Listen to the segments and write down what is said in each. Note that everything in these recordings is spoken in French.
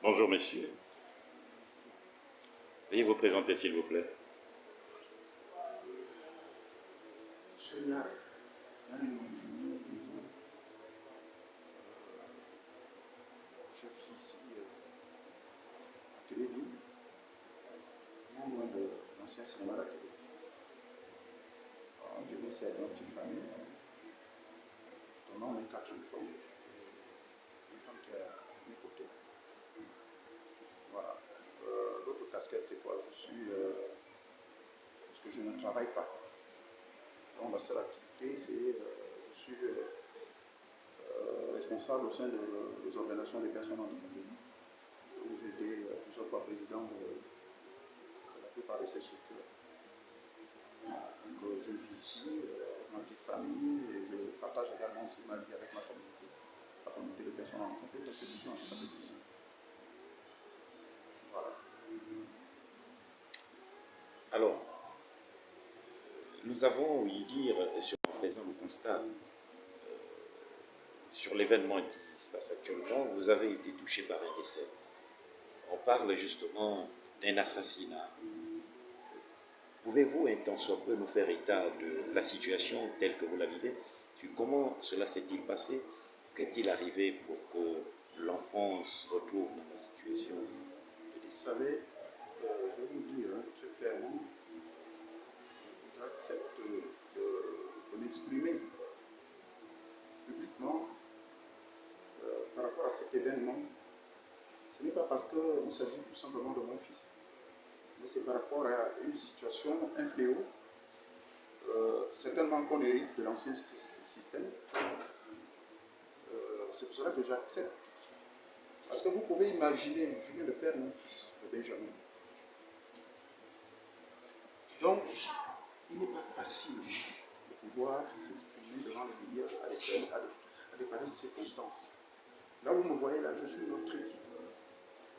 Bonjour messieurs. Veuillez vous présenter s'il vous plaît. Monsieur Niar, je vis ici à Téléville, non loin de l'ancien cinéma de la télé. Je vis ici avec ma petite famille. On est 4 enfants. Une femme qui est à mes côtés. Voilà. L'autre casquette, c'est quoi? Je suis. Parce que je ne travaille pas. Donc la seule activité, c'est. Je suis responsable au sein des organisations des personnes handicapées. Où j'ai été plusieurs fois président de la plupart de ces structures. Donc je vis ici avec ma petite famille et je partage également aussi ma vie avec ma communauté, la communauté de personnes handicapées, parce que je suis handicapé ici. Voilà. Alors, nous avons ouï dire, en faisant le constat sur l'événement qui se passe actuellement, vous avez été touché par un décès. On parle justement d'un assassinat. Pouvez-vous un tant soit peu nous faire état de la situation telle que vous la vivez, sur comment cela s'est-il passé, qu'est-il arrivé pour que l'enfant se retrouve dans la situation de Vous décès? savez, je vais vous dire très clairement, j'accepte de m'exprimer publiquement par rapport à cet événement. Ce n'est pas parce qu'il s'agit tout simplement de mon fils, mais c'est par rapport à une situation, un fléau, certainement qu'on hérite de l'ancien système. C'est pour cela que j'accepte. Parce que vous pouvez imaginer, je viens de perdre mon fils, le Benjamin. Donc, il n'est pas facile de pouvoir s'exprimer devant les médias à des pareilles circonstances. Là où vous me voyez, là, je suis notre équipe.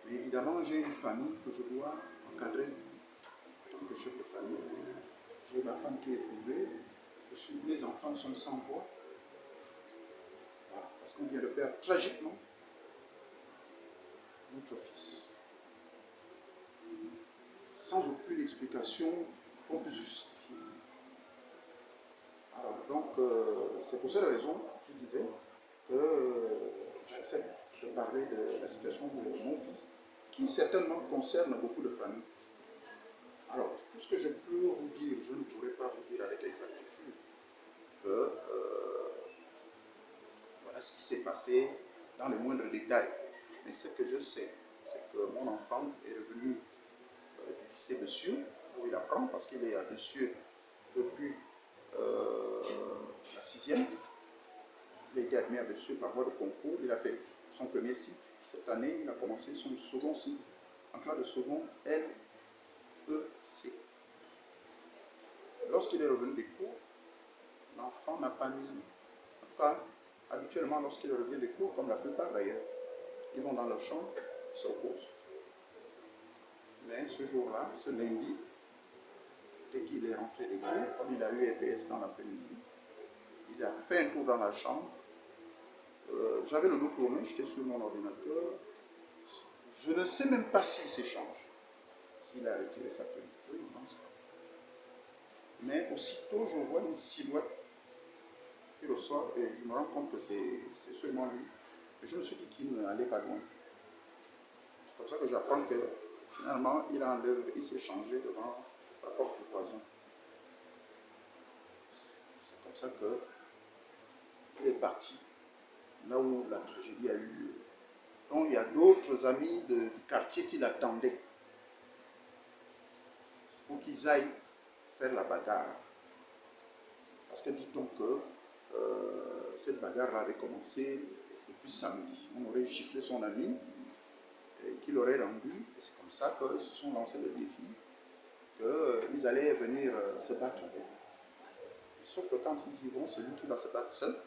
Mais évidemment, j'ai une famille que je dois encadrer en tant que chef de famille. J'ai ma femme qui est éprouvée. Mes enfants sont sans voix. Voilà, parce qu'on vient de perdre tragiquement notre fils. Sans aucune explication qu'on puisse justifier. Alors, donc, c'est pour cette raison, je disais, que j'accepte de parler de la situation de mon fils, qui certainement concerne beaucoup de familles. Alors, tout ce que je peux vous dire, je ne pourrais pas vous dire avec exactitude que voilà ce qui s'est passé dans les moindres détails. Mais ce que je sais, c'est que mon enfant est revenu du lycée Bessieux, où il apprend, parce qu'il est à Bessieux depuis la 6e. Il a été admis à Bessieux par voie de concours. Il a fait son premier cycle. Cette année, il a commencé son second cycle en classe de second LEC. Lorsqu'il est revenu des cours, l'enfant n'a pas mis... En tout cas, habituellement, lorsqu'il revient des cours, comme la plupart d'ailleurs, ils vont dans leur chambre, ils se reposent. Mais ce jour-là, ce lundi, dès qu'il est rentré des cours, comme il a eu EPS dans l'après-midi, il a fait un tour dans la chambre. J'avais le dos tourné, j'étais sur mon ordinateur. Je ne sais même pas s'il s'échange, s'il a retiré sa tenue. Je ne pense pas. Mais aussitôt, je vois une silhouette qui ressort et je me rends compte que c'est seulement lui. Et je me suis dit qu'il n'allait pas loin. C'est comme ça que j'apprends que finalement, il s'est changé devant la porte du voisin. C'est comme ça qu'il est parti là où la tragédie a eu lieu. Donc il y a d'autres amis du quartier qui l'attendaient pour qu'ils aillent faire la bagarre. Parce que dit-on que cette bagarre avait commencé depuis samedi. On aurait giflé son ami, qu'il aurait rendu, et c'est comme ça qu'ils se sont lancés le défi qu'ils allaient venir se battre avec. Sauf que quand ils y vont, celui qui va se battre seul,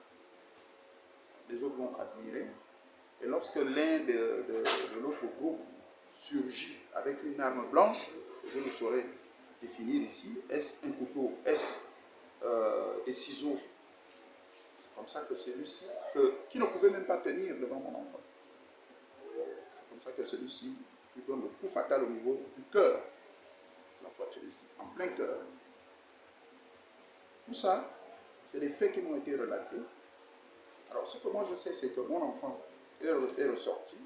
les autres vont admirer. Et lorsque l'un de l'autre groupe surgit avec une arme blanche, je ne saurais définir ici, est-ce un couteau, est-ce des ciseaux? C'est comme ça que celui-ci, qui ne pouvait même pas tenir devant mon enfant, C'est comme ça que celui-ci lui donne le coup fatal au niveau du cœur, la poitrine ici, en plein cœur. Tout ça, c'est des faits qui m'ont été relatés. Alors, ce que moi je sais, c'est que mon enfant est ressorti.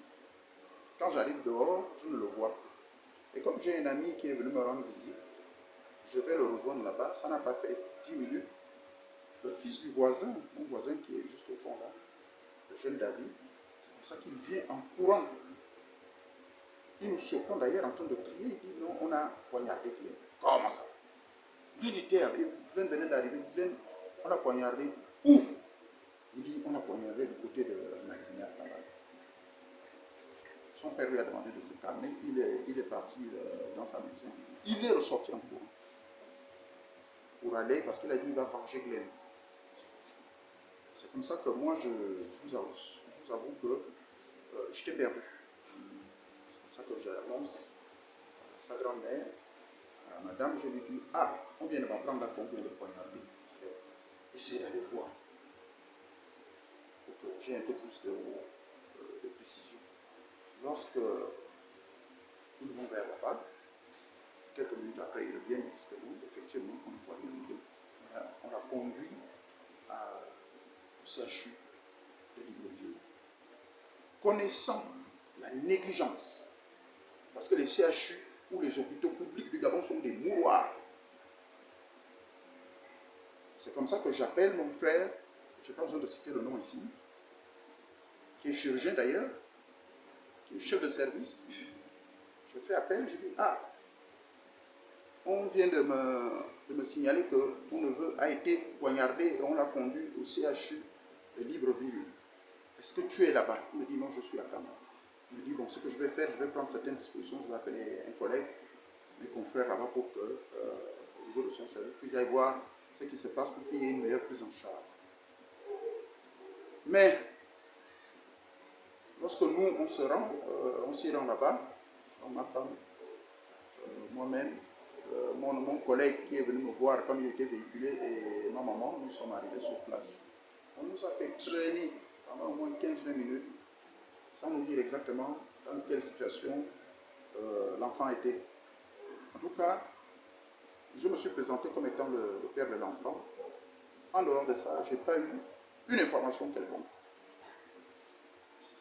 Quand j'arrive dehors, je ne le vois plus. Et comme j'ai un ami qui est venu me rendre visite, je vais le rejoindre là-bas. Ça n'a pas fait 10 minutes. Le fils du voisin, mon voisin qui est juste au fond là, le jeune David, c'est comme ça qu'il vient en courant. Il nous surprend d'ailleurs en train de crier. Il dit non, on a poignardé Glenn. Comment ça? Glenn était avec, Glenn venait d'arriver. Glenn, on a poignardé où? Il dit on a poignardé du côté de la Guinée là-bas. Son père lui a demandé de se calmer. Il est parti dans sa maison. Il est ressorti en courant pour aller parce qu'il a dit il va venger Glenn. C'est comme ça que moi je vous avoue que j'étais perdu. C'est comme ça que j'annonce à sa grand-mère, à madame, je lui dis ah, on vient de m'apprendre à combien de poignarder. Essayez d'aller voir pour que j'ai un peu plus de précision. Lorsque ils vont vers là-bas, quelques minutes après, ils reviennent et disent que nous, effectivement, on a poignardé. On l'a conduit au CHU de Libreville. Connaissant la négligence, parce que les CHU ou les hôpitaux publics du Gabon sont des mouroirs. C'est comme ça que j'appelle mon frère, je n'ai pas besoin de citer le nom ici, qui est chirurgien d'ailleurs, qui est chef de service. Je fais appel, je dis ah, on vient de me signaler que mon neveu a été poignardé et on l'a conduit au CHU de Libreville. Est-ce que tu es là-bas? Il me dit non, je suis à Kama. Il me dit bon, ce que je vais faire, je vais prendre certaines dispositions, je vais appeler un collègue, mes confrères là-bas pour que, au niveau de son service, puisse aller voir ce qui se passe pour qu'il y ait une meilleure prise en charge. Mais, lorsque nous, on s'y rend là-bas, ma femme, moi-même, mon collègue qui est venu me voir comme il était véhiculé et ma maman, nous sommes arrivés sur place. On nous a fait traîner pendant au moins 15-20 minutes sans nous dire exactement dans quelle situation l'enfant était. En tout cas, je me suis présenté comme étant le père de l'enfant. En dehors de ça, je n'ai pas eu une information quelconque.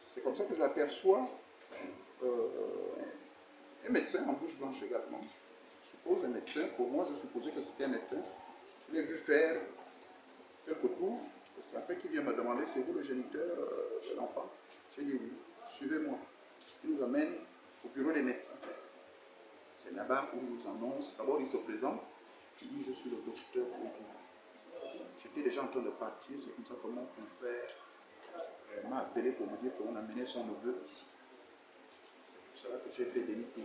C'est comme ça que j'aperçois un médecin en bouche blanche également. Je suppose un médecin. Pour moi, je supposais que c'était un médecin. Je l'ai vu faire quelques tours. C'est après qu'il vient me demander, c'est vous le géniteur de l'enfant? J'ai dit oui, suivez-moi. Il nous amène au bureau des médecins. C'est là-bas où il nous annonce. D'abord, il se présente. Il dit, je suis le docteur Oudou. J'étais déjà en train de partir. C'est comme ça que mon confrère m'a appelé pour me dire qu'on a mené son neveu ici. C'est pour cela que j'ai fait demi-tour.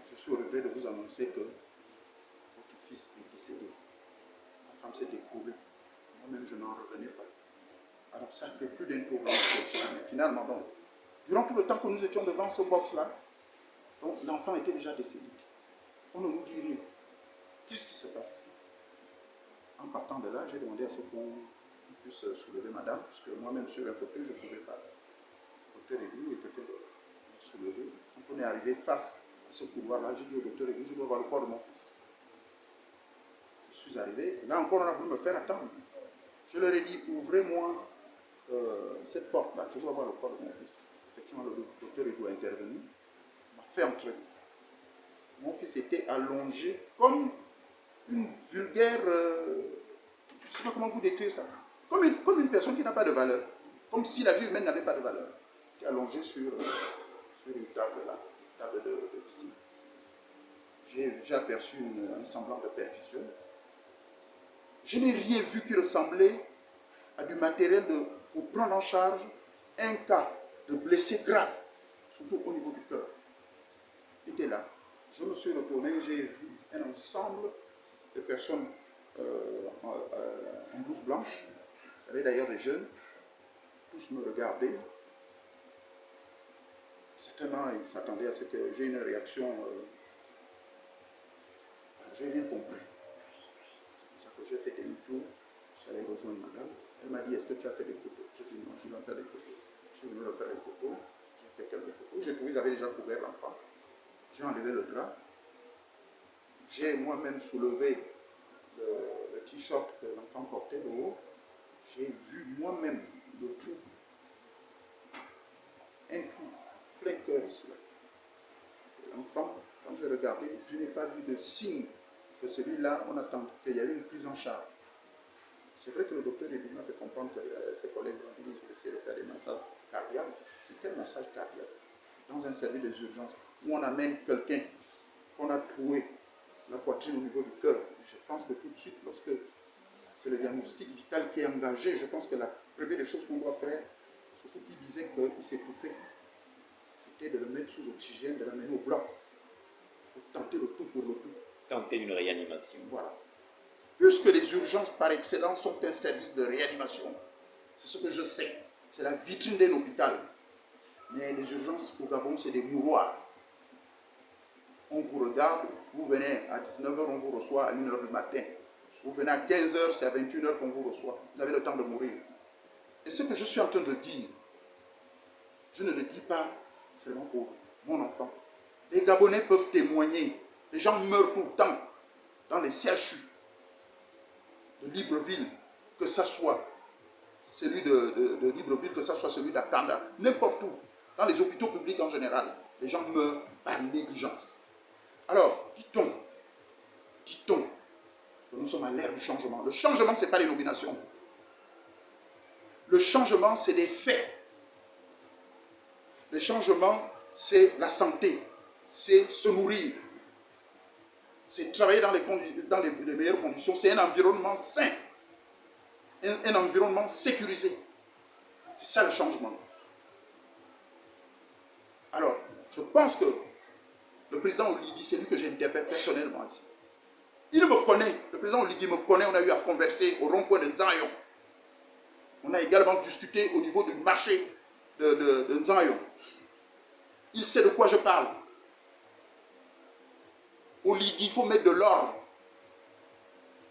Je suis au regret de vous annoncer que votre fils est décédé. Ma femme s'est écroulée. Moi-même, je n'en revenais pas. Alors, ça fait plus d'un tour. Mais finalement, donc, durant tout le temps que nous étions devant ce box-là, l'enfant était déjà décédé. On ne nous dit rien. Qu'est-ce qui se passe? En partant de là, j'ai demandé à ce qu'on puisse soulever madame, puisque moi-même sur un fauteuil, je ne pouvais pas. Le docteur Edu était soulevé. Quand on est arrivé face à ce couloir-là, j'ai dit au docteur Edu, je dois voir le corps de mon fils. Je suis arrivé. Là encore, on a voulu me faire attendre. Je leur ai dit, ouvrez-moi cette porte-là, je dois voir le corps de mon fils. Effectivement, le docteur Edu a intervenu, m'a fait entrer. Mon fils était allongé comme une vulgaire, je ne sais pas comment vous décrire ça, comme une personne qui n'a pas de valeur, comme si la vie humaine n'avait pas de valeur. Il était allongé sur une table là, une table de visite. J'ai aperçu un semblant de perfusion. Je n'ai rien vu qui ressemblait à du matériel pour prendre en charge un cas de blessé grave, surtout au niveau du cœur. Il était là. Je me suis retourné, j'ai vu un ensemble de personnes en blouse blanche. Il y avait d'ailleurs des jeunes. Tous me regardaient. Certainement, ils s'attendaient à ce que j'ai une réaction. J'ai rien compris. C'est pour ça que j'ai fait demi-tour. Je suis allé rejoindre madame. Elle m'a dit, est-ce que tu as fait des photos? J'ai dit non, je vais faire des photos. Je suis venu faire des photos. J'ai fait quelques photos. J'ai trouvé qu'ils avaient déjà couvert l'enfant. J'ai enlevé le drap. J'ai moi-même soulevé le t-shirt que l'enfant portait de haut. J'ai vu moi-même le trou. Un trou plein cœur ici. L'enfant, quand j'ai regardé, je n'ai pas vu de signe que celui-là, on attend qu'il y ait une prise en charge. C'est vrai que le docteur m'a fait comprendre que ses collègues ont dit qu'ils essaient de faire des massages cardiaques. C'est quel massage cardiaque? Dans un service des urgences où on amène quelqu'un qu'on a troué la poitrine au niveau du cœur. Je pense que tout de suite, lorsque c'est le diagnostic vital qui est engagé, je pense que la première des choses qu'on doit faire, surtout qu'il disait qu'il s'étouffait, c'était de le mettre sous oxygène, de l'amener au bloc, pour tenter le tout pour le tout. Tenter une réanimation. Voilà. Puisque les urgences par excellence sont un service de réanimation, c'est ce que je sais. C'est la vitrine d'un hôpital. Mais les urgences au Gabon, c'est des mouroirs. On vous regarde, vous venez à 19h, on vous reçoit à 1h du matin. Vous venez à 15h, c'est à 21h qu'on vous reçoit. Vous avez le temps de mourir. Et ce que je suis en train de dire, je ne le dis pas seulement pour mon enfant. Les Gabonais peuvent témoigner. Les gens meurent tout le temps dans les CHU de Libreville, que ce soit celui de Libreville, que ce soit celui d'Akanda, n'importe où, dans les hôpitaux publics en général, les gens meurent par négligence. Alors, dit-on que nous sommes à l'ère du changement. Le changement, ce n'est pas les nominations. Le changement, c'est des faits. Le changement, c'est la santé, c'est se nourrir, c'est travailler dans les meilleures conditions, c'est un environnement sain, un environnement sécurisé. C'est ça le changement. Alors, je pense que le président Oligui, c'est lui que j'interpelle personnellement ici. Il me connaît, le président Oligui me connaît, on a eu à converser au rond-point de Nzayon. On a également discuté au niveau du marché de Nzayon. Il sait de quoi je parle. Oligui, il faut mettre de l'ordre.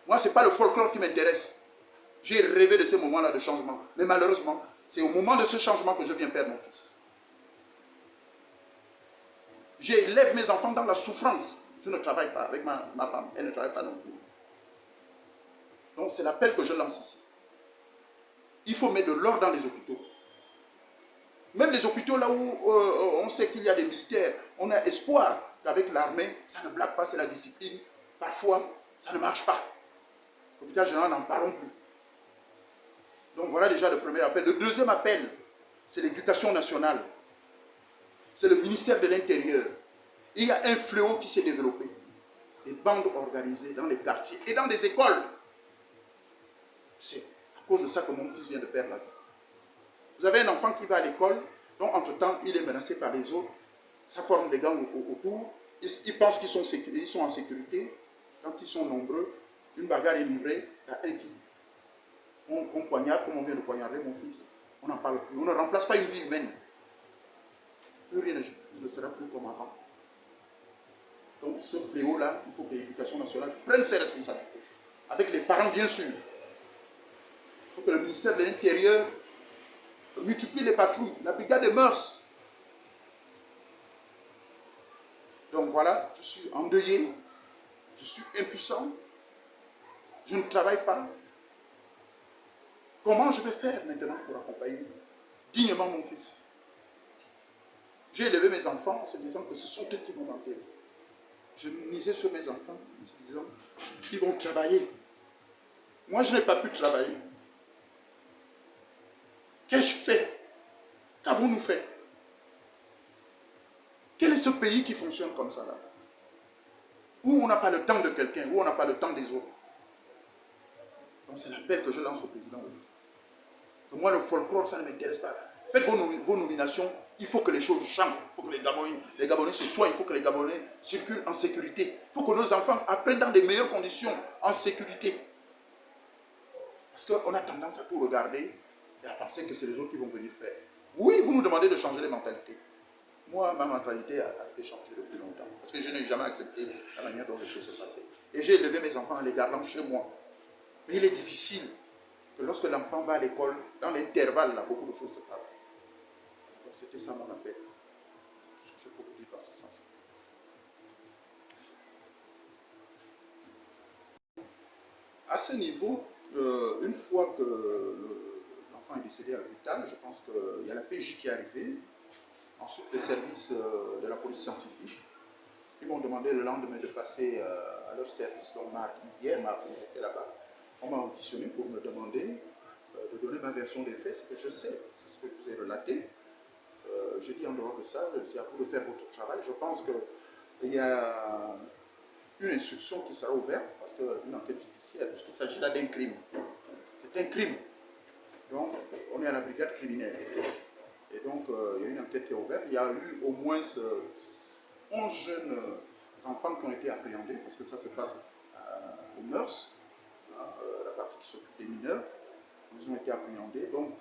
Moi, ce n'est pas le folklore qui m'intéresse. J'ai rêvé de ces moments-là de changement. Mais malheureusement, c'est au moment de ce changement que je viens perdre mon fils. J'élève mes enfants dans la souffrance. Je ne travaille pas avec ma femme. Elle ne travaille pas non plus. Donc, c'est l'appel que je lance ici. Il faut mettre de l'ordre dans les hôpitaux. Même les hôpitaux là où on sait qu'il y a des militaires, on a espoir qu'avec l'armée, ça ne blague pas, c'est la discipline. Parfois, ça ne marche pas. L'hôpital général, n'en parlons plus. Donc voilà déjà le premier appel. Le deuxième appel, c'est l'éducation nationale. C'est le ministère de l'Intérieur. Il y a un fléau qui s'est développé. Des bandes organisées dans les quartiers et dans des écoles. C'est à cause de ça que mon fils vient de perdre la vie. Vous avez un enfant qui va à l'école, donc entre-temps, il est menacé par les autres. Ça forme des gangs autour. Ils pensent qu'ils sont en sécurité. Quand ils sont nombreux, une bagarre est livrée, il y a un qui... On poignarde, comme on vient de poignarder mon fils. On n'en parle plus. On ne remplace pas une vie humaine. Plus rien ne sera plus comme avant. Donc ce fléau-là, il faut que l'éducation nationale prenne ses responsabilités. Avec les parents, bien sûr. Il faut que le ministère de l'Intérieur multiplie les patrouilles, la brigade des mœurs. Donc voilà, je suis endeuillé, je suis impuissant, je ne travaille pas. Comment je vais faire maintenant pour accompagner dignement mon fils? J'ai élevé mes enfants en se disant que ce sont eux qui vont m'enterrer. Je misais sur mes enfants en se disant qu'ils vont travailler. Moi, je n'ai pas pu travailler. Qu'ai-je fait? Qu'avons-nous fait? Quel est ce pays qui fonctionne comme ça là? Où on n'a pas le temps de quelqu'un, où on n'a pas le temps des autres. Donc c'est l'appel que je lance au président. Que moi, le folklore, ça ne m'intéresse pas. Faites vos nominations, il faut que les choses changent. Il faut que les Gabonais se soignent, il faut que les Gabonais circulent en sécurité. Il faut que nos enfants apprennent dans des meilleures conditions, en sécurité. Parce qu'on a tendance à tout regarder et à penser que c'est les autres qui vont venir faire. Oui, vous nous demandez de changer les mentalités. Moi, ma mentalité a fait changer depuis longtemps. Parce que je n'ai jamais accepté la manière dont les choses se passaient. Et j'ai élevé mes enfants en les gardant chez moi. Mais il est difficile que lorsque l'enfant va à l'école, dans l'intervalle, là, beaucoup de choses se passent. Donc c'était ça mon appel. tout ce que je peux vous dire dans ce sens. À ce niveau, une fois que l'enfant est décédé à l'hôpital, je pense qu'il y a la PJ qui est arrivée, ensuite les services de la police scientifique. Ils m'ont demandé le lendemain de passer à leur service. Donc hier, mardi, j'étais là-bas. On m'a auditionné pour me demander de donner ma version des faits, ce que je sais, c'est ce que je vous ai relaté. Je dis en dehors de ça, c'est à vous de faire votre travail. Je pense qu'il y a une instruction qui sera ouverte, parce qu'une enquête judiciaire, puisqu'il s'agit là d'un crime. C'est un crime. Donc, on est à la brigade criminelle. Et donc, il y a une enquête qui est ouverte. Il y a eu au moins 11 jeunes enfants qui ont été appréhendés, parce que ça se passe aux mœurs, hein, la partie qui s'occupe des mineurs. Ils ont été appréhendés. Donc,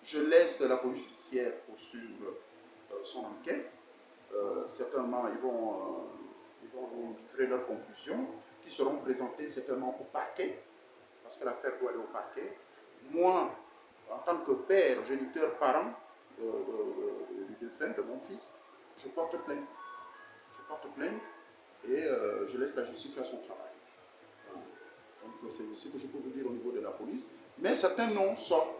je laisse la police judiciaire poursuivre son enquête. Certainement, ils vont nous livrer leurs conclusions, qui seront présentées certainement au parquet, parce que l'affaire doit aller au parquet. Moi, en tant que père, géniteur, parent du défunt, de mon fils, je porte plainte. Je porte plainte et je laisse la justice faire son travail. Donc c'est ce que je peux vous dire au niveau de la police. Mais certains noms sortent.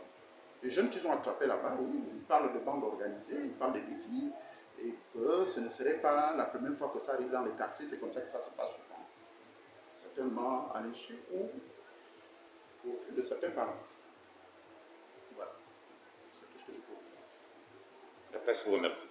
Les jeunes qu'ils ont attrapés là-bas, oui, ils parlent de bandes organisées, ils parlent de défis, et que ce ne serait pas la première fois que ça arrive dans les quartiers, c'est comme ça que ça se passe souvent. Certainement à l'insu ou au vu de certains parents. Voilà. C'est tout ce que je peux vous dire. La presse vous remercie.